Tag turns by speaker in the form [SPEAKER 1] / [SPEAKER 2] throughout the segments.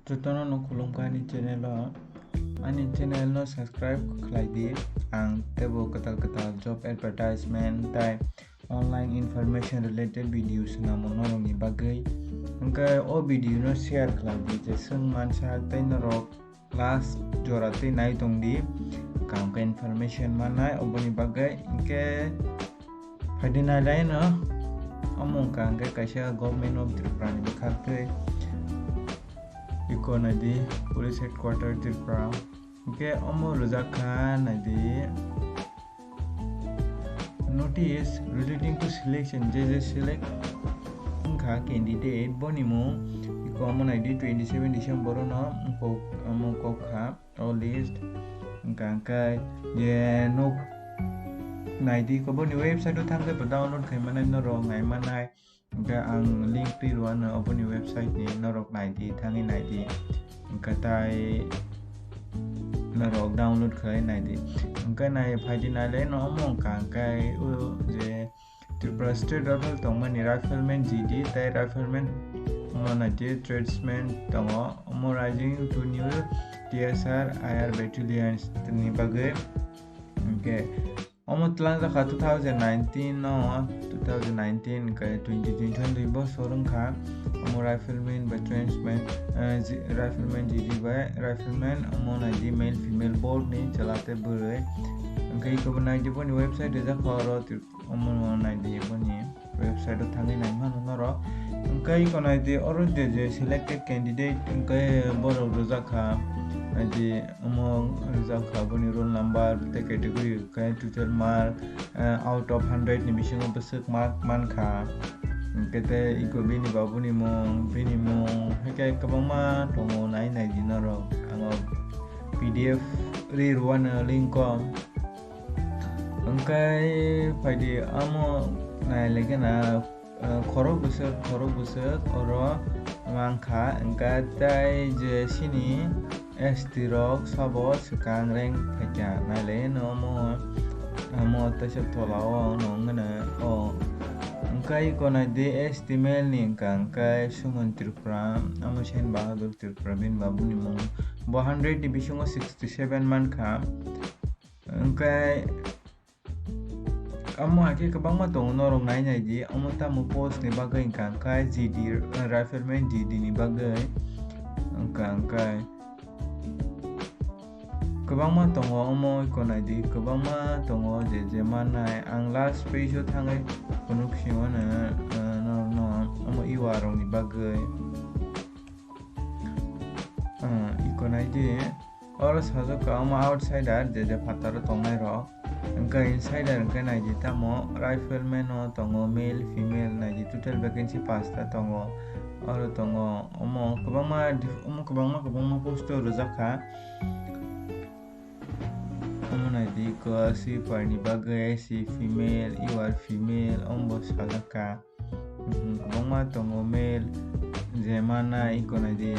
[SPEAKER 1] Jotono no Khulumkha ni channel ani channel no subscribe khlaidi ang tebo katal job advertisement tai online information related videos na Norok ni Bagui angkai o video no share khlaidi je sung mansa tai Norok last jorati nai tongdi kam ka information manai oboni Bagui ingke phadina lai no among ka angkai kaisa government of Tripura ni bakhakai Iko nadi police headquarter Tripura. Okay, Omo Ruzaka nadi notice relating to selection. JJ select Twngkhai candidate bonimo. Iko Omo nadi 27 December no Omo kokha all list. Angkai je nok nadi ko boni website to thangke download Khwlaimano Norok ngai manai. Angka ang link di luar open website ni Norok naidi thangi naidi angka tai Norok download khai naidi angka nai phaidi nale no among ka angka je Tripura state rifle tongmani rifleman GD tai rifleman monaje tradesman tongo rising to new TSR IR battalions ni bagai okay Almost lang sa 2019 no 2019 kay 2020 bo sorong ka amo rifleman by tradesman rifleman GD by rifleman amo na male female board ni chalate bure angkai ko na di pon website da khoro amo na di pon ni website thangi nai man noro angkai ko na di oro je selected candidate angkai boro rozaka Aji among result boni roll number the category kai total mark out of 100 ni bising besek mark man kha kete iko bini babu ni mong hekai kabang ma tongo nai dinaro ang PDF ri ruan link kom angkai paidi amo nai lege na khorok besek oro mangkha angka tai je sini Estirok sabot sekang reng pecah nale no mo tasap tolao no ngana o angkai kona de estimel ni angkai sungon Tripura amusen bahadur Tripura bin babu ni mo 100 division 67 man kha angkai amo ake kabang ma tong Norok nai nai ji amo ta mo post ni bagai angkai GD rifleman GD ni bagai angkai Kabang ma tongo omo ikona di kabang ma tongo je manai ang last page thangai kunuk simona no omo iwarong ni bagai ikona di oros hazo ka omo outsider je pataro tongai ro angka insider angka nai di tamo rifleman no tongo male female nai di total vacancy pasta tongo oro tongo omo kabang ma poster rozaka di ko si parni bagai si female iwar female ombo salaka bongma tongo male zemana ikona di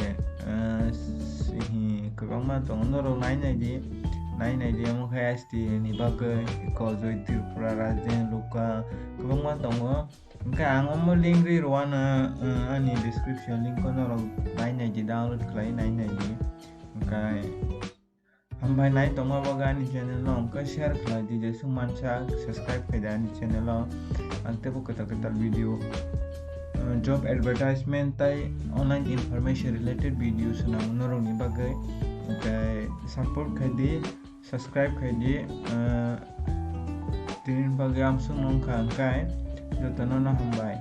[SPEAKER 1] si kabangma tongo Norok nai di amo khaya sti ni bagai ko joi Tripura rajen luka kabangma tongo angka ang omo link ri ruana ani description link ko Norok nai di download khlai nai di angka Hambai nai tonga baga ni channel lo angka share khala di jesu mansa subscribe kaida ni channel lo ante bo katal video job advertisement tai online information related videos na Norok ni bagai angkai support kaidi subscribe kaidi tin bagai amsung nong ka angkai jotono na Hambai